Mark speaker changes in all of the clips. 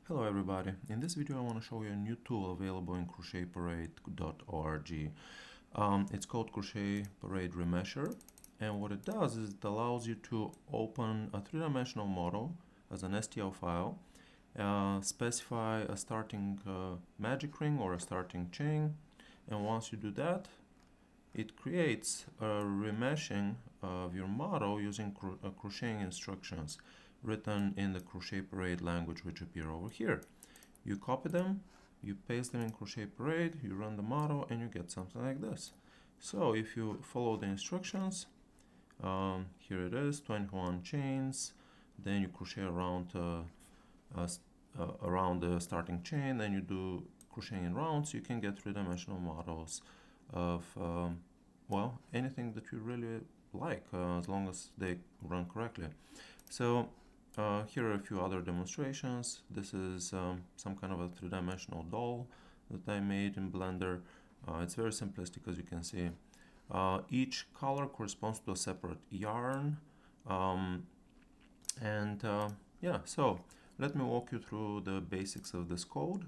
Speaker 1: Hello everybody, in this video I want to show you a new tool available in CrochetPARADE.org. It's called CrochetPARADE Remesher, and what it does is it allows you to open a three-dimensional model as an STL file, specify a starting magic ring or a starting chain, and once you do that, it creates a remeshing of your model using crocheting instructions written in the CrochetPARADE language, which appear over here. You copy them, you paste them in CrochetPARADE, you run the model, and you get something like this. So if you follow the instructions, here it is, 21 chains, then you crochet around the starting chain, then you do crocheting in rounds. You can get three-dimensional models of well, anything that you really like, as long as they run correctly. So here are a few other demonstrations. This is some kind of a three-dimensional doll that I made in Blender. It's very simplistic, as you can see. Each color corresponds to a separate yarn. Yeah, so let me walk you through the basics of this code.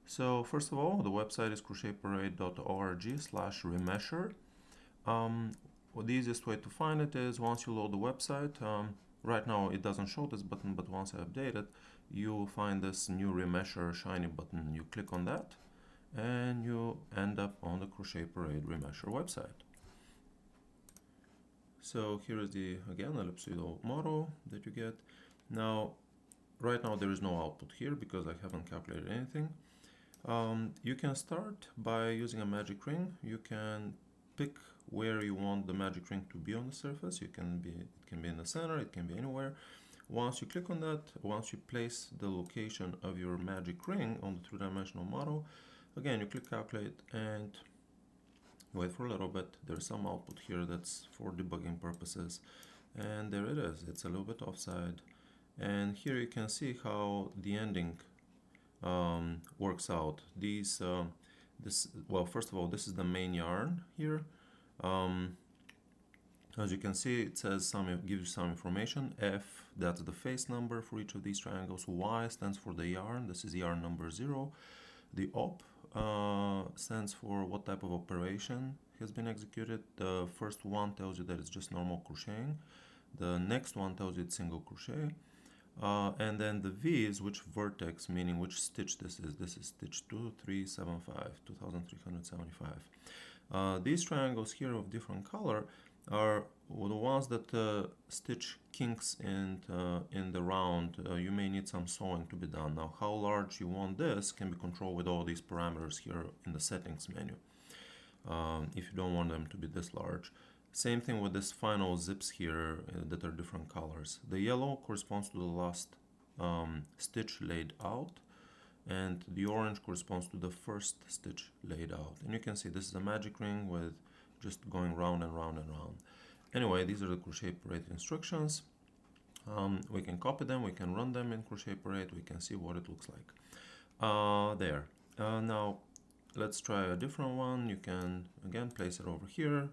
Speaker 1: So first of all, the website is crochetparade.org/remesher. The easiest way to find it is once you load the website. Right now it doesn't show this button, but once I update it, you'll find this new Remesher shiny button. You click on that and you end up on the CrochetPARADE Remesher website. So here is the, again, ellipsoidal model that you get. Now, right now there is no output here because I haven't calculated anything. You can start by using a magic ring. You can pick where you want the magic ring to be on the surface. It can be in the center, it can be anywhere. Once you click on that, once you place the location of your magic ring on the three-dimensional model, again you click calculate and wait for a little bit. There's some output here that's for debugging purposes, and there it is. It's a little bit offside, and here you can see how the ending works out. Well, first of all, this is the main yarn here. As you can see, it says gives you some information. F, that's the face number for each of these triangles. Y stands for the yarn. This is yarn number 0. The op stands for what type of operation has been executed. The first one tells you that it's just normal crocheting. The next one tells you it's single crochet. And then the V is which vertex, meaning which stitch this is. This is stitch 2375, 2375. These triangles here of different color are the ones that stitch kinks in the round. You may need some sewing to be done. Now, how large you want this can be controlled with all these parameters here in the settings menu, if you don't want them to be this large. Same thing with this final zips here that are different colors. The yellow corresponds to the last stitch laid out, and the orange corresponds to the first stitch laid out. And you can see this is a magic ring with just going round and round and round. Anyway, these are the CrochetPARADE instructions. We can copy them, we can run them in CrochetPARADE, we can see what it looks like. There. Now, let's try a different one. You can, again, place it over here,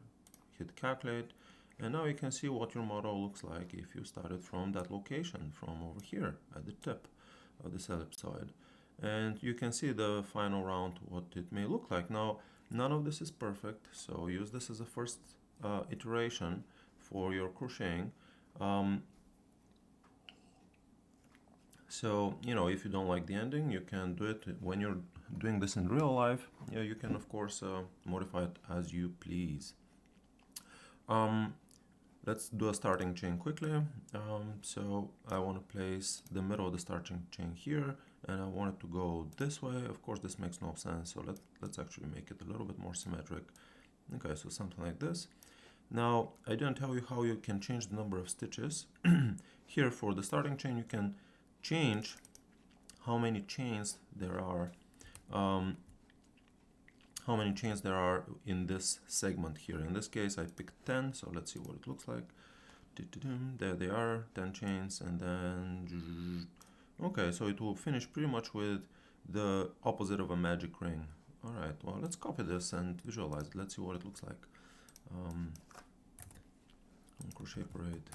Speaker 1: hit calculate, and now you can see what your model looks like if you started from that location, from over here at the tip of this ellipsoid. And you can see the final round, what it may look like. Now, none of this is perfect, so use this as a first iteration for your crocheting. So, if you don't like the ending, you can do it when you're doing this in real life. Yeah, you can, of course, modify it as you please. Let's do a starting chain quickly. So I want to place the middle of the starting chain here, and I want it to go this way. Of course, this makes no sense, so let's actually make it a little bit more symmetric. Okay, so something like this. Now, I didn't tell you how you can change the number of stitches. Here for the starting chain, you can change how many chains there are. How many chains there are in this segment here. In this case, I picked 10, so let's see what it looks like. There they are, 10 chains, and then... Okay, so it will finish pretty much with the opposite of a magic ring. Alright, well, let's copy this and visualize it. Let's see what it looks like. On CrochetPARADE.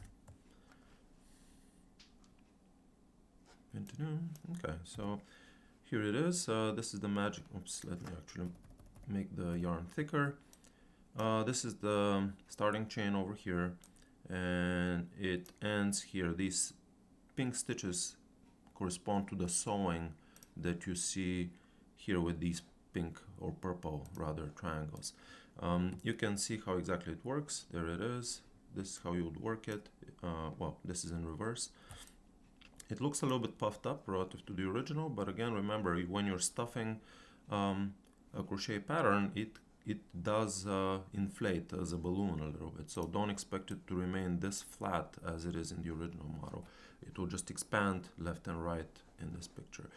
Speaker 1: Continue. Okay, so here it is. This is the magic. Oops, let me actually make the yarn thicker. This is the starting chain over here, and it ends here. These pink stitches correspond to the sewing that you see here with these pink or purple rather triangles. You can see how exactly it works. There it is. This is how you would work it. Well, this is in reverse. It looks a little bit puffed up relative to the original, but again, remember, when you're stuffing a crochet pattern, it does inflate as a balloon a little bit. So don't expect it to remain this flat as it is in the original model. It will just expand left and right in this picture,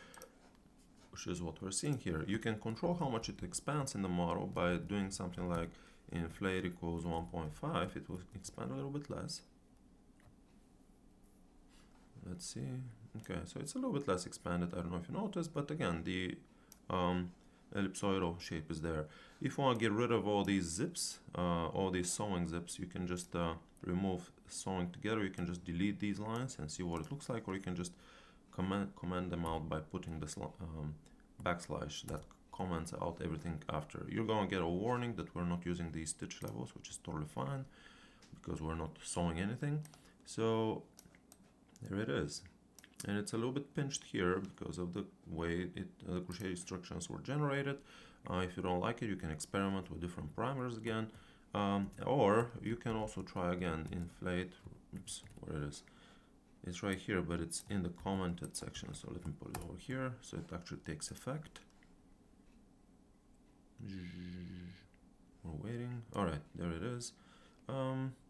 Speaker 1: which is what we're seeing here. You can control how much it expands in the model by doing something like inflate equals 1.5. It will expand a little bit less. Let's see. Okay, so it's a little bit less expanded. I don't know if you noticed, but again, the ellipsoidal shape is there. If you want to get rid of all these zips, all these sewing zips, you can just remove sewing together. You can just delete these lines and see what it looks like, or you can just comment them out by putting this backslash that comments out everything after. You're going to get a warning that we're not using these stitch levels, which is totally fine because we're not sewing anything. So there it is, and it's a little bit pinched here because of the way the crochet instructions were generated. If you don't like it, you can experiment with different primers again, or you can also try again inflate. Oops, where it is? It's right here, but it's in the commented section. So let me put it over here so it actually takes effect. We're waiting. All right, there it is.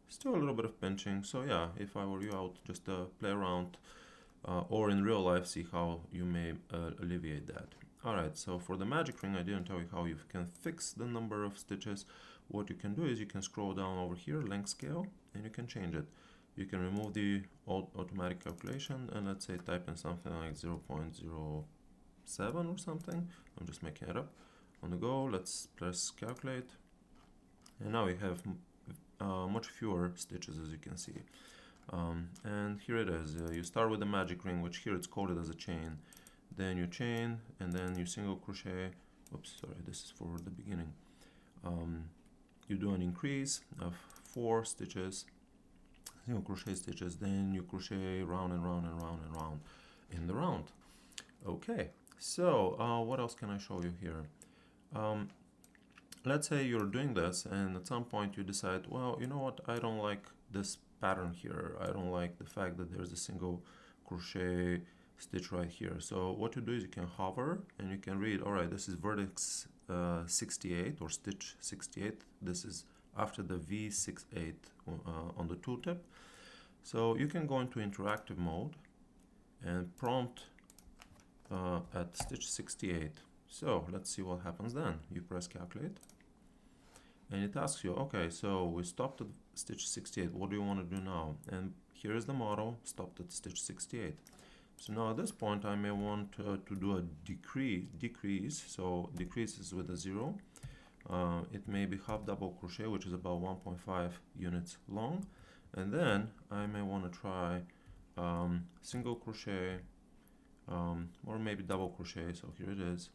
Speaker 1: Still a little bit of pinching, so yeah, if I were you, I would just play around or in real life see how you may alleviate that. Alright, so for the magic ring, I didn't tell you how you can fix the number of stitches. What you can do is you can scroll down over here, length scale, and you can change it. You can remove the automatic calculation and let's say type in something like 0.07 or something. I'm just making it up. On the go, let's press calculate, and now we have much fewer stitches, as you can see. And here it is. You start with the magic ring, which here it's coded as a chain. Then you chain, and then you single crochet. Oops, sorry, this is for the beginning. You do an increase of 4 stitches, single crochet stitches. Then you crochet round and round and round and round in the round. Okay, so what else can I show you here? Let's say you're doing this and at some point you decide, well, you know what, I don't like this pattern here. I don't like the fact that there's a single crochet stitch right here. So what you do is you can hover and you can read, all right, this is vertex 68 or stitch 68. This is after the V68 on the tooltip. So you can go into interactive mode and prompt at stitch 68. So let's see what happens then. You press calculate and it asks you, okay, so we stopped at stitch 68. What do you want to do now? And here is the model, stopped at stitch 68. So now at this point I may want to do a decrease. So decrease is with a 0. It may be half double crochet, which is about 1.5 units long. And then I may want to try single crochet or maybe double crochet. So here it is.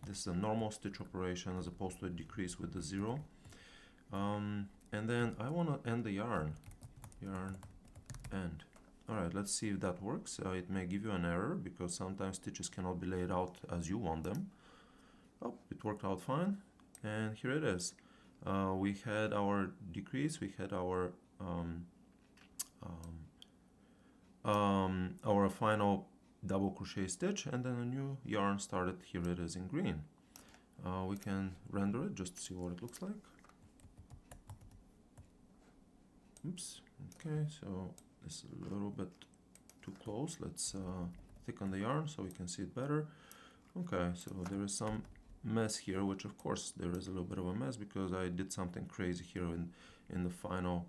Speaker 1: This is a normal stitch operation as opposed to a decrease with the 0. And then I want to end the yarn end. Alright, let's see if that works. It may give you an error because sometimes stitches cannot be laid out as you want them. Oh, it worked out fine, and here it is. We had our decrease, we had our final double crochet stitch, and then a new yarn started. Here it is in green. We can render it just to see what it looks like. Oops. Okay, so this is a little bit too close. Let's thicken the yarn so we can see it better. Okay, so there is some mess here, which of course there is a little bit of a mess because I did something crazy here in the final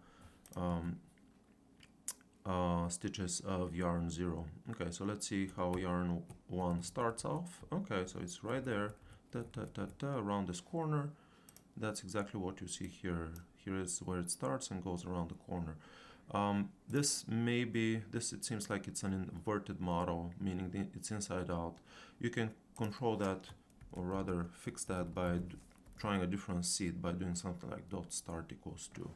Speaker 1: stitches of yarn 0. Okay, so let's see how yarn 1 starts off. Okay, so it's right there, around this corner. That's exactly what you see here. Here is where it starts and goes around the corner. This it seems like it's an inverted model, meaning it's inside out. You can control that, or rather fix that, by trying a different seed, by doing something like dot start equals 2.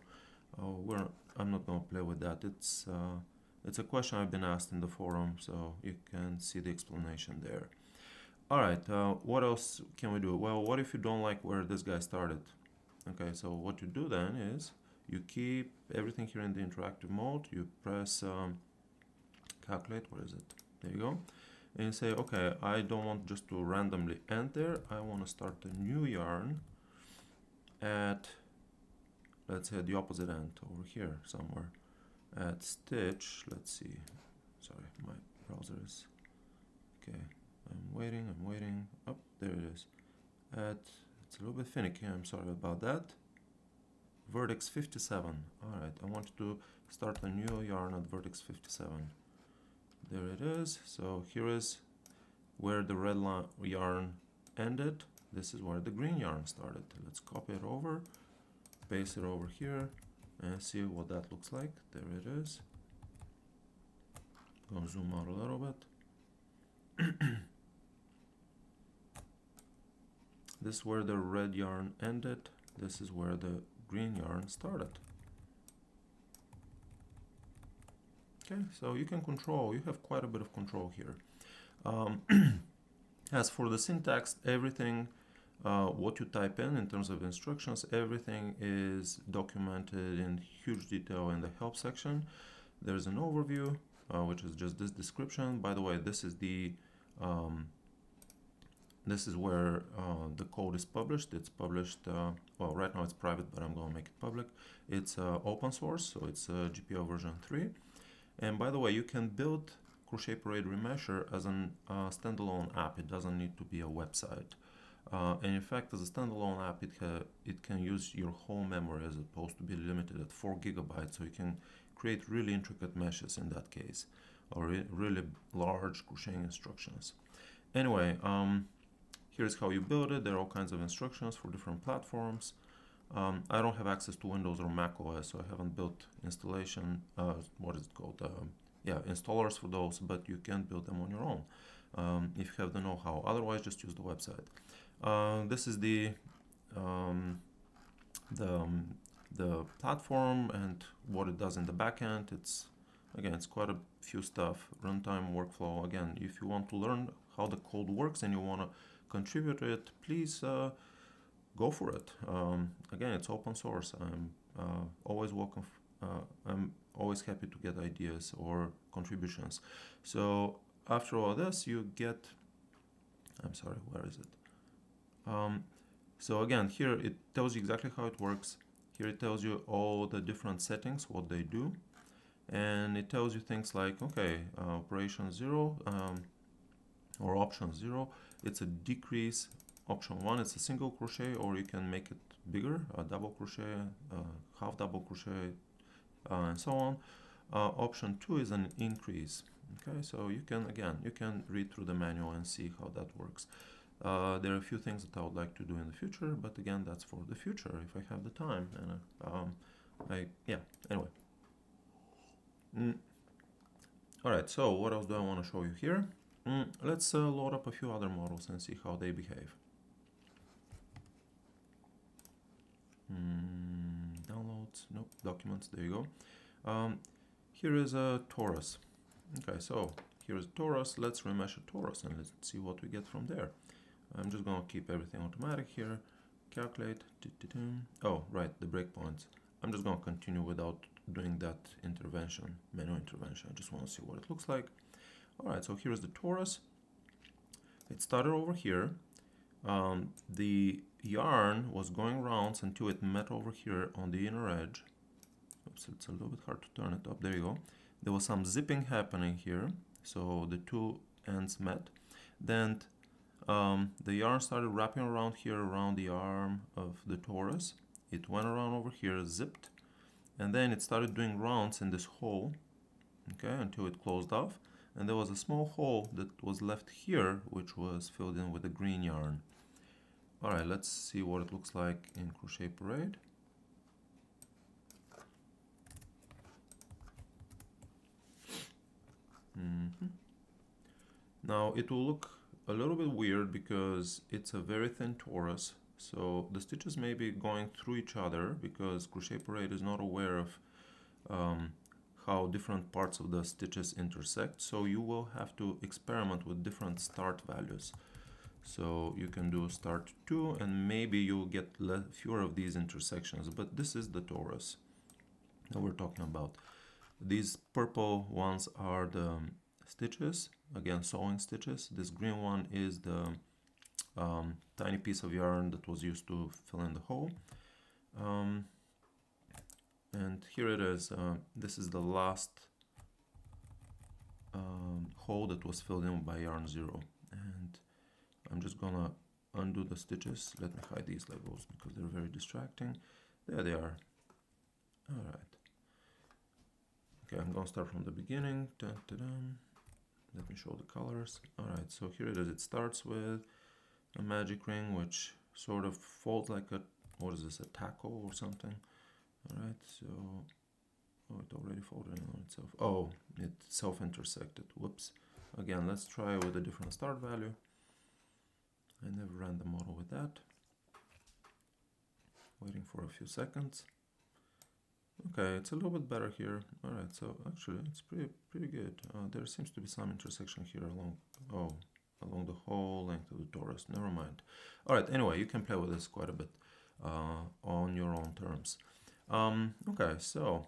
Speaker 1: I'm not going to play with that. It's a question I've been asked in the forum, so you can see the explanation there. Alright, what else can we do? Well, what if you don't like where this guy started? Okay, so what you do then is you keep everything here in the interactive mode, you press calculate, what is it? There you go. And you say, okay, I don't want just to randomly end there, I want to start a new yarn at, let's say, the opposite end, over here somewhere, at stitch, let's see, sorry, my browser is, okay, I'm waiting, oh, there it is, it's a little bit finicky, I'm sorry about that, vertex 57, alright, I want to start a new yarn at vertex 57, there it is. So here is where the red yarn ended, this is where the green yarn started. Let's copy it over, paste it over here, and see what that looks like. There it is. Gonna zoom out a little bit. This is where the red yarn ended, this is where the green yarn started. Okay, so you can control, you have quite a bit of control here. As for the syntax, everything, what you type in terms of instructions, everything is documented in huge detail in the help section. There's an overview, which is just this description. By the way, this is where the code is published. It's published, well, right now it's private, but I'm going to make it public. It's open source, so it's GPL version 3. And by the way, you can build CrochetPARADE Remesher as a standalone app. It doesn't need to be a website. And in fact, as a standalone app, it can use your whole memory as opposed to be limited at 4 gigabytes. So you can create really intricate meshes in that case, or really large crocheting instructions. Anyway, here's how you build it. There are all kinds of instructions for different platforms. I don't have access to Windows or Mac OS, so I haven't built installation, what is it called? Yeah, installers for those, but you can build them on your own if you have the know-how. Otherwise, just use the website. This is the platform and what it does in the backend. It's quite a few stuff. Runtime workflow. Again, if you want to learn how the code works and you want to contribute to it, please go for it. Again, it's open source. I'm always welcome. I'm always happy to get ideas or contributions. So after all this, you get. I'm sorry, where is it? So again, here it tells you exactly how it works. Here it tells you all the different settings, what they do, and it tells you things like, okay, operation 0 or option 0. It's a decrease. Option 1, it's a single crochet, or you can make it bigger, a double crochet, half double crochet, and so on. Option 2 is an increase. Okay, so you can read through the manual and see how that works. There are a few things that I would like to do in the future, but again, that's for the future if I have the time. And anyway. All right, so what else do I want to show you here? Let's load up a few other models and see how they behave. Downloads, nope, documents, there you go. Here is a torus. Okay, so here's a torus. Let's remesh a torus and let's see what we get from there. I'm just going to keep everything automatic here. Calculate. Oh, right, the breakpoints. I'm just going to continue without doing that intervention, menu intervention. I just want to see what it looks like. All right, so here's the torus. It started over here. The yarn was going rounds until it met over here on the inner edge. Oops, it's a little bit hard to turn it up. There you go. There was some zipping happening here, so the two ends met. Then the yarn started wrapping around here around the arm of the torus. It went around over here, zipped, and then it started doing rounds in this hole, okay, until it closed off. And there was a small hole that was left here, which was filled in with the green yarn. All right, let's see what it looks like in CrochetPARADE. Now it will look a little bit weird because it's a very thin torus, so the stitches may be going through each other because CrochetPARADE is not aware of how different parts of the stitches intersect, so you will have to experiment with different start values. So you can do start 2 and maybe you'll get fewer of these intersections, but this is the torus that we're talking about. These purple ones are the stitches, again sewing stitches. This green one is the tiny piece of yarn that was used to fill in the hole. And here it is. This is the last hole that was filled in by yarn 0. And I'm just gonna undo the stitches. Let me hide these labels because they're very distracting. There they are. All right. Okay, I'm gonna start from the beginning. Dun, dun, dun. Let me show the colors. All right, so here it is. It starts with a magic ring, which sort of folds like a, what is this, a taco or something? All right, so, oh, it already folded in on itself. Oh, it self-intersected. Whoops. Again, let's try with a different start value. I never ran the model with that. Waiting for a few seconds. Okay, it's a little bit better here. All right, so actually it's pretty good. There seems to be some intersection here along the whole length of the torus. Never mind. All right, anyway, you can play with this quite a bit on your own terms. Okay, so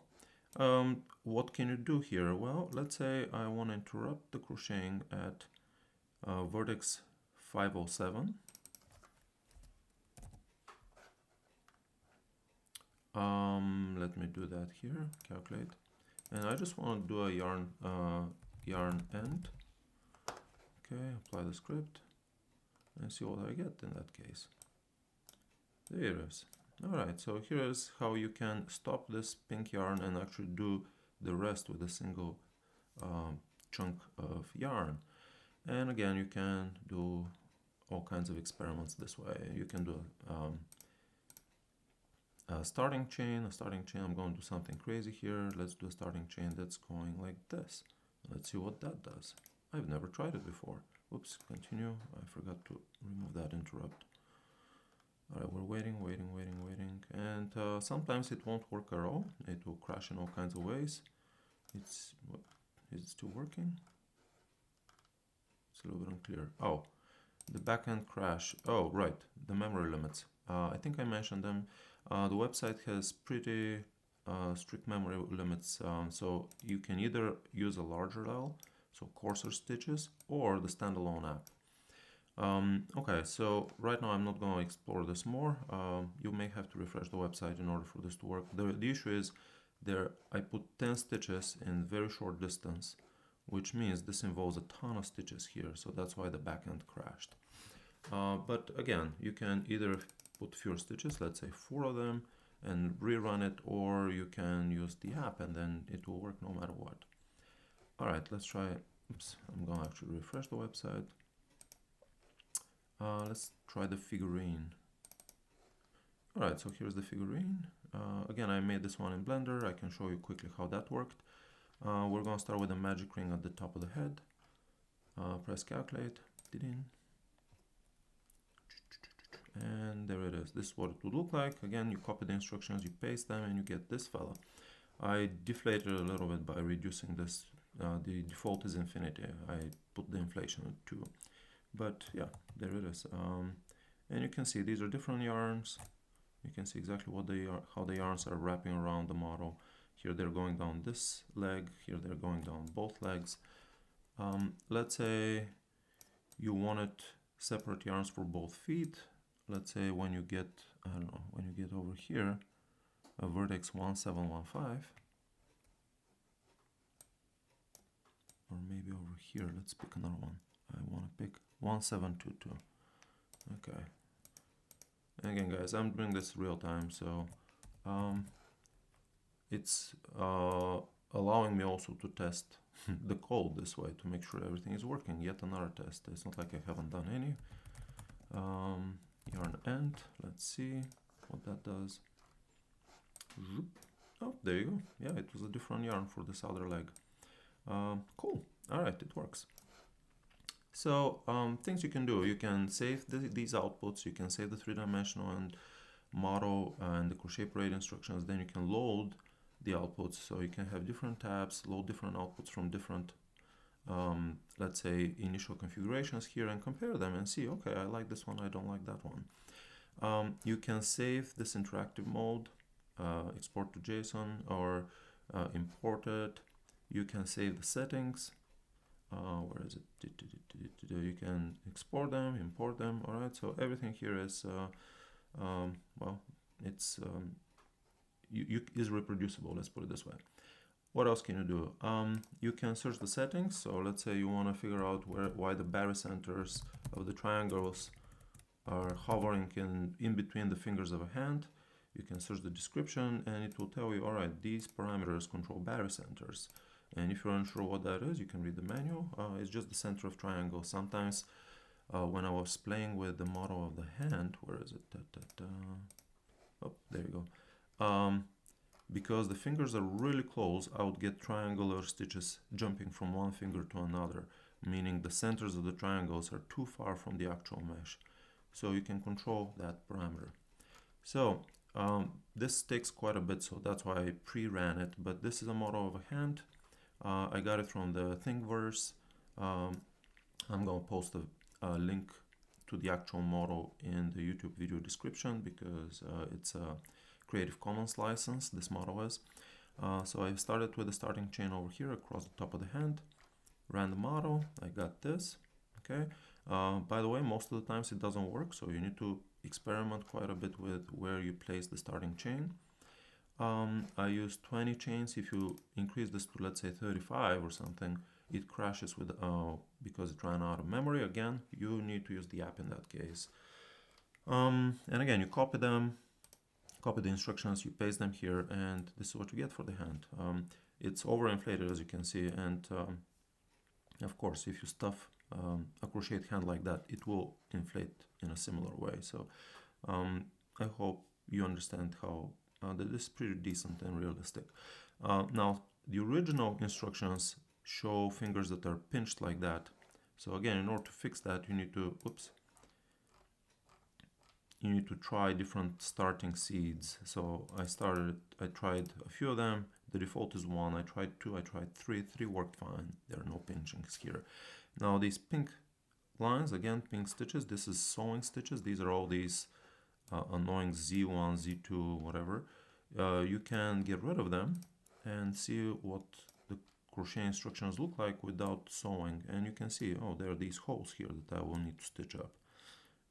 Speaker 1: what can you do here? Well, let's say I want to interrupt the crocheting at vertex 507. Let me do that here, calculate. And I just want to do a yarn end. Okay, apply the script and see what I get in that case. There it is. Alright, so here is how you can stop this pink yarn and actually do the rest with a single chunk of yarn. And again, you can do all kinds of experiments this way. You can do a starting chain. I'm going to do something crazy here. Let's do a starting chain that's going like this. Let's see what that does. I've never tried it before. Oops, continue. I forgot to remove that interrupt. Alright, we're waiting, and sometimes it won't work at all. It will crash in all kinds of ways. Is it still working? It's a little bit unclear. Oh, the backend crash. Oh, right, the memory limits. I think I mentioned them. The website has pretty strict memory limits, so you can either use a larger L, so coarser stitches, or the standalone app. Okay, so right now I'm not going to explore this more. You may have to refresh the website in order for this to work. The issue is I put 10 stitches in very short distance, which means this involves a ton of stitches here, so that's why the backend crashed. But again, you can either put fewer stitches, let's say 4 of them, and rerun it, or you can use the app and then it will work no matter what. Alright, let's try. Oops, I'm going to actually refresh the website. Let's try the figurine. Alright, so here's the figurine. Again, I made this one in Blender. I can show you quickly how that worked. We're going to start with a magic ring at the top of the head. Press calculate. And there it is. This is what it would look like. Again, you copy the instructions, you paste them, and you get this fella. I deflated a little bit by reducing this. The default is infinity. I put the inflation at 2. But yeah, there it is. And you can see these are different yarns. You can see exactly what they are, how the yarns are wrapping around the model. Here they're going down this leg. Here they're going down both legs. Let's say you wanted separate yarns for both feet. Let's say when you get, I don't know, when you get over here, a vertex 1715, or maybe over here, let's pick another one. I want to pick 1722. Okay. And again, guys, I'm doing this real time, so it's allowing me also to test the code this way to make sure everything is working. Yet another test. It's not like I haven't done any. Yarn end. Let's see what that does. Oh, there you go. Yeah, it was a different yarn for this other leg. Cool. All right, it works. So things you can do, you can save these outputs, you can save the three-dimensional and model and the CrochetPARADE instructions, then you can load the outputs, so you can have different tabs, load different outputs from different let's say initial configurations here and compare them and see, okay, I like this one, I don't like that one. You can save this interactive mode, export to JSON or import it. You can save the settings. Where is it? You can export them, import them. All right, so everything here is well, it's is reproducible. Let's put it this way. What else can you do? You can search the settings. So let's say you want to figure out why the barycenters of the triangles are hovering in between the fingers of a hand. You can search the description and it will tell you, all right, these parameters control barycenters. And if you're unsure what that is, you can read the manual. It's just the center of triangle. Sometimes when I was playing with the model of the hand, where is it? Oh, there you go. Because the fingers are really close, I would get triangular stitches jumping from one finger to another, meaning the centers of the triangles are too far from the actual mesh. So you can control that parameter. So this takes quite a bit, so that's why I pre-ran it, but this is a model of a hand. I got it from the Thingiverse. I'm going to post a link to the actual model in the YouTube video description because it's a Creative Commons license, this model is. So I started with the starting chain over here across the top of the hand, ran the model, I got this, okay. By the way, most of the times it doesn't work, so you need to experiment quite a bit with where you place the starting chain. I use 20 chains. If you increase this to, let's say, 35 or something, it crashes with because it ran out of memory. Again, you need to use the app in that case. And again, you copy them, copy the instructions, you paste them here, and this is what you get for the hand. It's overinflated, as you can see, and of course, if you stuff a crocheted hand like that, it will inflate in a similar way. So I hope you understand how that is pretty decent and realistic. Now, the original instructions show fingers that are pinched like that. So again, in order to fix that, you need to, you need to try different starting seeds. So I tried a few of them. The default is 1. I tried 2, I tried 3. 3 worked fine. There are no pinchings here. Now these pink lines, again, pink stitches, this is sewing stitches. These are all these annoying Z1, Z2, whatever. You can get rid of them and see what the crochet instructions look like without sewing. And you can see, oh, there are these holes here that I will need to stitch up.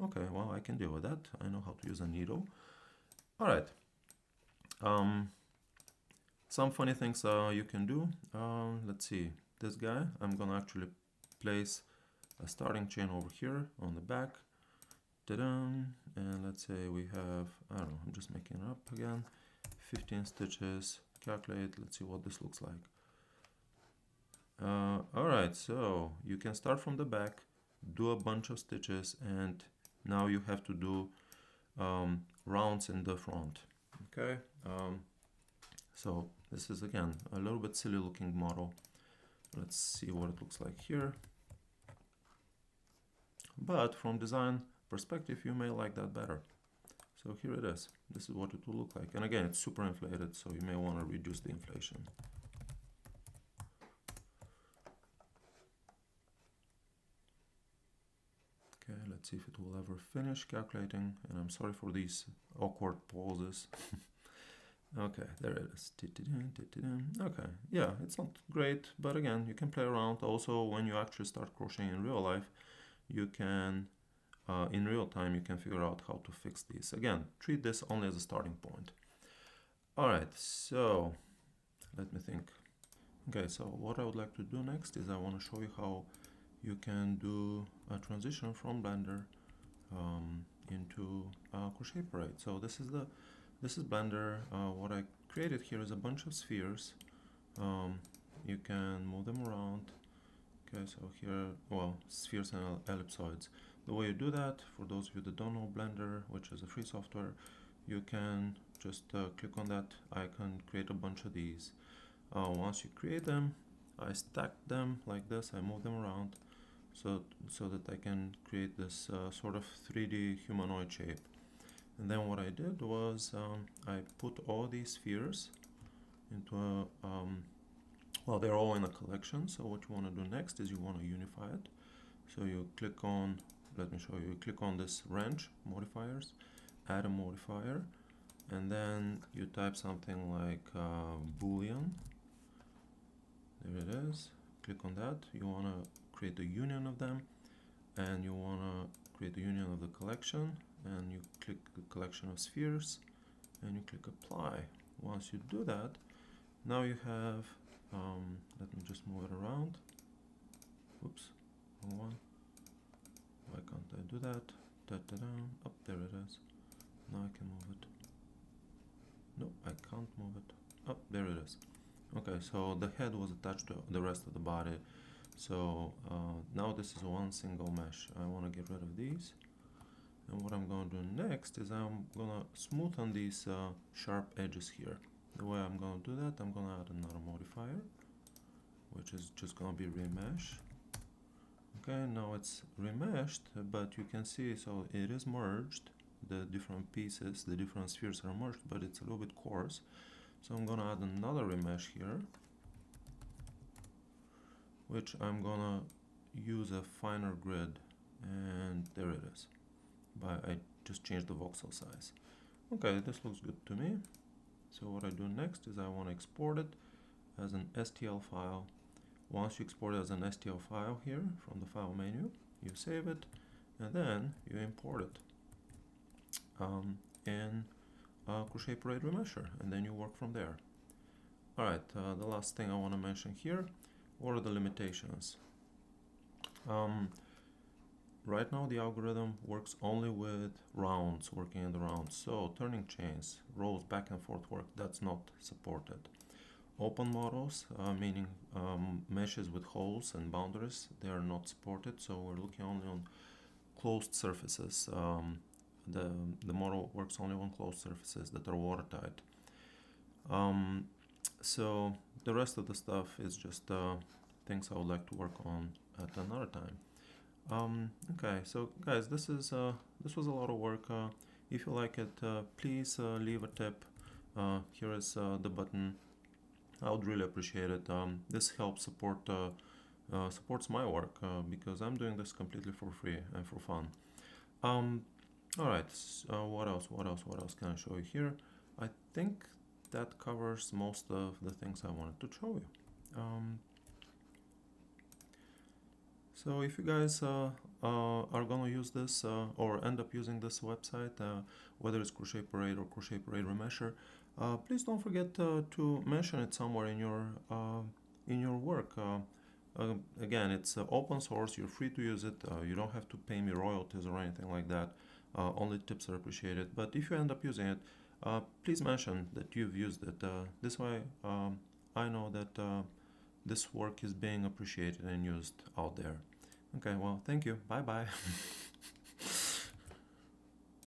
Speaker 1: Okay, well, I can deal with that. I know how to use a needle. All right. Some funny things you can do. Let's see. This guy, I'm gonna actually place a starting chain over here on the back. Ta-da! And let's say we have, I don't know, I'm just making it up again. 15 stitches, calculate, let's see what this looks like. Alright, so you can start from the back, do a bunch of stitches, and now you have to do rounds in the front. Okay, so this is again a little bit silly looking model. Let's see what it looks like here. But from design perspective, you may like that better. So here it is. This is what it will look like. And again, it's super inflated, so you may want to reduce the inflation. Okay, let's see if it will ever finish calculating. And I'm sorry for these awkward pauses. Okay, there it is. Okay, yeah, it's not great, but again, you can play around. Also, when you actually start crocheting in real life, you can in real time, you can figure out how to fix these. Again, treat this only as a starting point. All right, so let me think. Okay, so what I would like to do next is I want to show you how you can do a transition from Blender into CrochetPARADE. So this is Blender. What I created here is a bunch of spheres. You can move them around. Okay, so here, well, spheres and ellipsoids. The way you do that, for those of you that don't know Blender, which is a free software, you can just click on that icon, create a bunch of these. Once you create them, I stack them like this, I move them around so that I can create this sort of 3D humanoid shape. And then what I did was I put all these spheres into a, well, they're all in a collection, so what you want to do next is you want to unify it. So you click on, let me show you, you click on this wrench modifiers, add a modifier, and then you type something like boolean. There it is. Click on that. You want to create a union of them, and you want to create a union of the collection, and you click the collection of spheres, and you click apply. Once you do that, now you have, let me just move it around. Oops, wrong one. Why can't I do that? Da-da-da. Up there it is. Now I can move it. No, I can't move it. Oh, there it is. Okay, so the head was attached to the rest of the body. So now this is one single mesh. I want to get rid of these. And what I'm going to do next is I'm going to smoothen these sharp edges here. The way I'm going to do that, I'm going to add another modifier, which is just going to be remesh. Okay, now it's remeshed, but you can see, so it is merged. The different pieces, the different spheres are merged, but it's a little bit coarse. So I'm gonna add another remesh here, which I'm gonna use a finer grid, and there it is. I just changed the voxel size. Okay, this looks good to me. So what I do next is I want to export it as an STL file. Once you export it as an STL file here from the file menu, you save it, and then you import it in CrochetPARADE Remesher, and then you work from there. Alright, the last thing I want to mention here, what are the limitations? Right now the algorithm works only with rounds, working in the rounds, so turning chains, rows, back and forth work, that's not supported. Open models, meaning meshes with holes and boundaries, they are not supported, so we're looking only on closed surfaces. The model works only on closed surfaces that are watertight. So the rest of the stuff is just things I would like to work on at another time. Okay, so guys, this was a lot of work. If you like it, please leave a tip. Here is the button. I would really appreciate it. This helps supports my work because I'm doing this completely for free and for fun. Alright, what else can I show you here? I think that covers most of the things I wanted to show you. So if you guys are gonna use this or end up using this website, whether it's CrochetPARADE or CrochetPARADE Remesher, please don't forget to mention it somewhere in your work. Again, it's open source, you're free to use it, you don't have to pay me royalties or anything like that. Only tips are appreciated, but if you end up using it, please mention that you've used it. This way I know that this work is being appreciated and used out there. Okay, well, thank you. Bye bye.